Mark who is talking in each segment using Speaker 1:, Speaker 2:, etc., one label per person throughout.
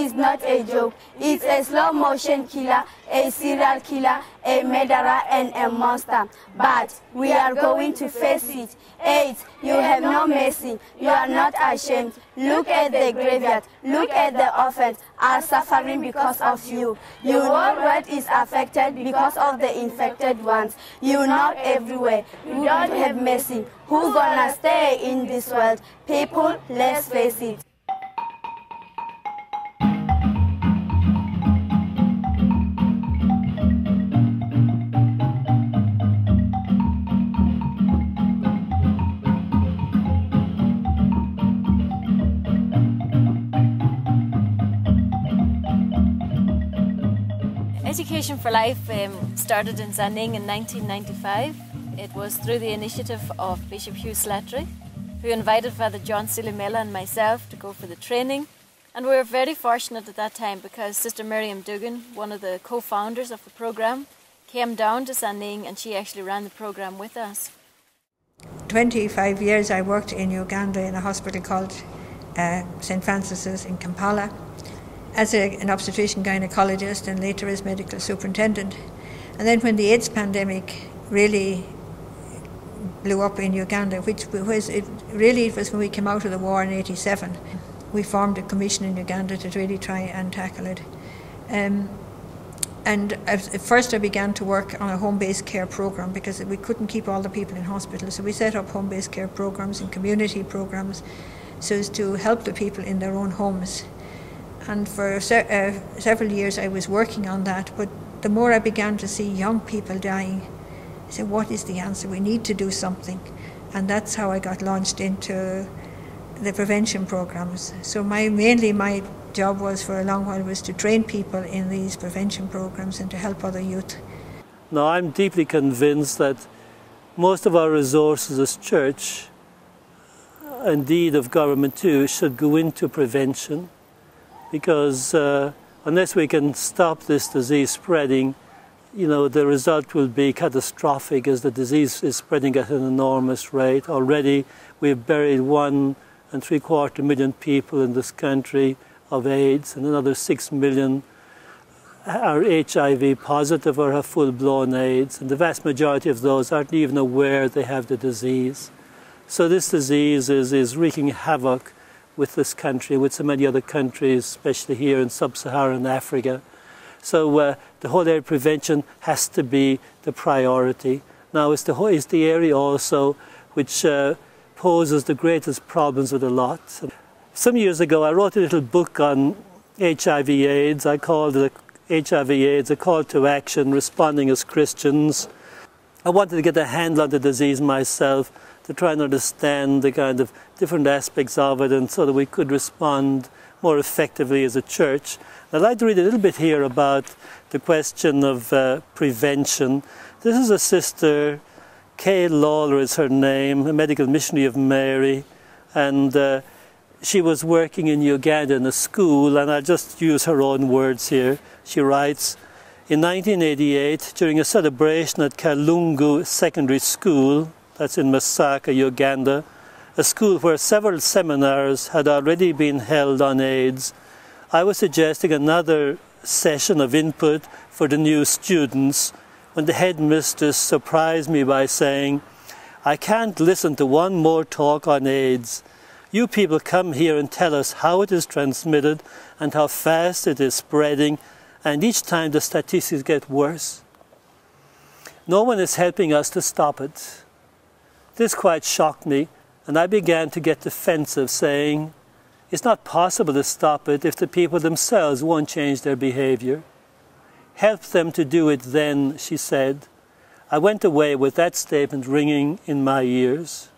Speaker 1: is not a joke. It's a slow motion killer, a serial killer, a murderer and a monster. But we are going to face it. AIDS, you have no mercy. You are not ashamed. Look at the graveyard. Look at the orphans are suffering because of you. Your whole world is affected because of the infected ones. You knock everywhere. You don't have mercy. Who's gonna stay in this world? People, let's face it.
Speaker 2: Education for Life started in Zaning in 1995. It was through the initiative of Bishop Hugh Slattery, who invited Father John Silimela and myself to go for the training. And we were very fortunate at that time because Sister Miriam Dugan, one of the co-founders of the program, came down to Zaning and she actually ran the program with us.
Speaker 3: 25 years I worked in Uganda in a hospital called St. Francis's in Kampala, as an obstetrician gynecologist and later as medical superintendent. And then when the AIDS pandemic really blew up in Uganda, it was when we came out of the war in '87, we formed a commission in Uganda to really try and tackle it. And at first I began to work on a home-based care program because we couldn't keep all the people in hospital. So we set up home-based care programs and community programs so as to help the people in their own homes. And for several years I was working on that, but the more I began to see young people dying, I said, what is the answer? We need to do something. And that's how I got launched into the prevention programs. So mainly my job was for a long while was to train people in these prevention programs and to help other youth.
Speaker 4: Now I'm deeply convinced that most of our resources as church, indeed of government too, should go into prevention. Because unless we can stop this disease spreading, the result will be catastrophic as the disease is spreading at an enormous rate. Already we've buried 1.75 million people in this country of AIDS, and another 6 million are HIV positive or have full-blown AIDS, and the vast majority of those aren't even aware they have the disease. So this disease is wreaking havoc with this country, with so many other countries, especially here in sub-Saharan Africa. So the whole area of prevention has to be the priority. Now it's the area also which poses the greatest problems with a lot. Some years ago I wrote a little book on HIV AIDS. I called it HIV AIDS, a call to action, responding as Christians. I wanted to get a handle on the disease myself, to try and understand the kind of different aspects of it, and so that we could respond more effectively as a church. I'd like to read a little bit here about the question of prevention. This is a sister, Kay Lawler is her name, a medical missionary of Mary, and she was working in Uganda in a school, and I'll just use her own words here. She writes, in 1988, during a celebration at Kalungu Secondary School, that's in Masaka, Uganda, a school where several seminars had already been held on AIDS, I was suggesting another session of input for the new students when the headmistress surprised me by saying, I can't listen to one more talk on AIDS. You people come here and tell us how it is transmitted and how fast it is spreading, and each time the statistics get worse. No one is helping us to stop it. This quite shocked me, and I began to get defensive, saying, it's not possible to stop it if the people themselves won't change their behavior. Help them to do it then, she said. I went away with that statement ringing in my ears.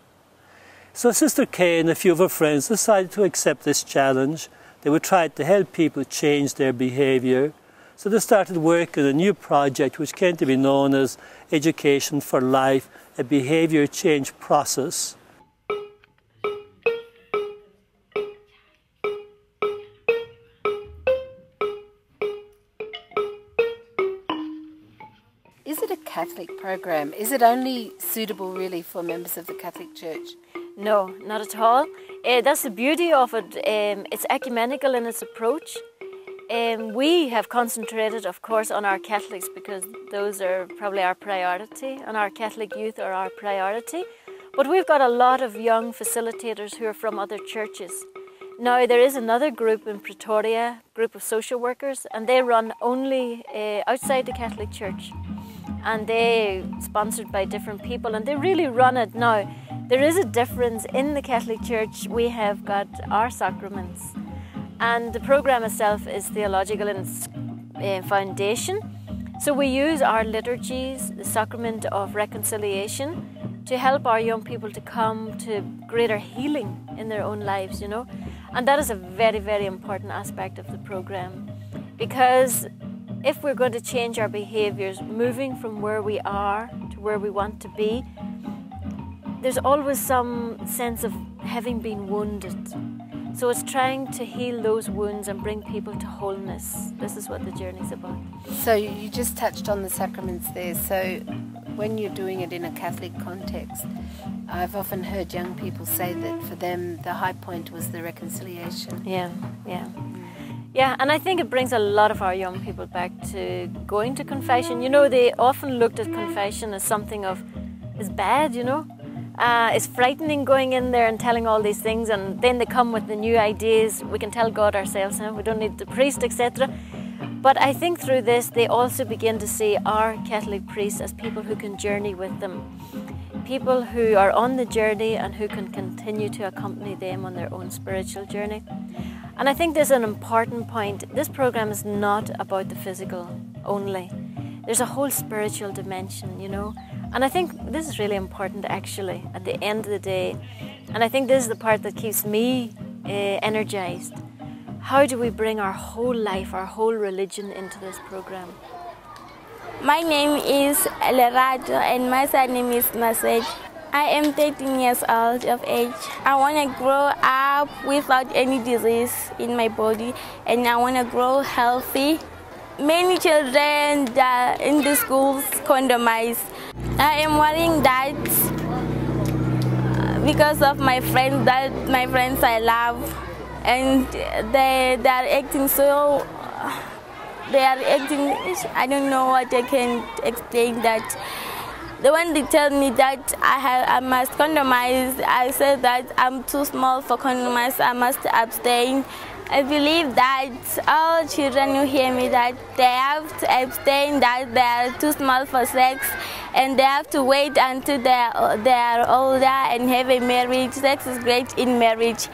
Speaker 4: So Sister Kay and a few of her friends decided to accept this challenge. They would try to help people change their behavior. So they started work on a new project which came to be known as Education for Life, a behavior change process.
Speaker 5: Is it a Catholic program? Is it only suitable really for members of the Catholic Church?
Speaker 2: No, not at all. That's the beauty of it. It's ecumenical in its approach. We have concentrated, of course, on our Catholics because those are probably our priority, and our Catholic youth are our priority. But we've got a lot of young facilitators who are from other churches. Now, there is another group in Pretoria, group of social workers, and they run only outside the Catholic Church. And they're sponsored by different people, and they really run it. Now, there is a difference in the Catholic Church. We have got our sacraments, and the program itself is theological in its foundation. So we use our liturgies, the sacrament of reconciliation, to help our young people to come to greater healing in their own lives, you know. And that is a very, very important aspect of the program, because if we're going to change our behaviours, moving from where we are to where we want to be, there's always some sense of having been wounded. So it's trying to heal those wounds and bring people to wholeness. This is what the journey's about.
Speaker 5: So you just touched on the sacraments there. So when you're doing it in a Catholic context, I've often heard young people say that for them the high point was the reconciliation.
Speaker 2: Yeah, yeah. Yeah, and I think it brings a lot of our young people back to going to confession. You know, they often looked at confession as something as bad, you know. It's frightening going in there and telling all these things, and then they come with the new ideas. We can tell God ourselves, we don't need the priest, etc. But I think through this they also begin to see our Catholic priests as people who can journey with them, people who are on the journey and who can continue to accompany them on their own spiritual journey. And I think there's an important point. This program is not about the physical only. There's a whole spiritual dimension, you know. And I think this is really important actually at the end of the day. And I think this is the part that keeps me energized. How do we bring our whole life, our whole religion into this program?
Speaker 1: My name is Lerato and my surname is Masej. I am 13 years old of age. I want to grow up without any disease in my body, and I want to grow healthy. Many children in the schools condomize. I am worrying that because of my friends I love, and they are acting so. I don't know what I can explain that. The one they tell me that I must condomize, I said that I'm too small for condomize, I must abstain. I believe that all children who hear me that they have to abstain, that they are too small for sex, and they have to wait until they are older and have a marriage. Sex is great in marriage.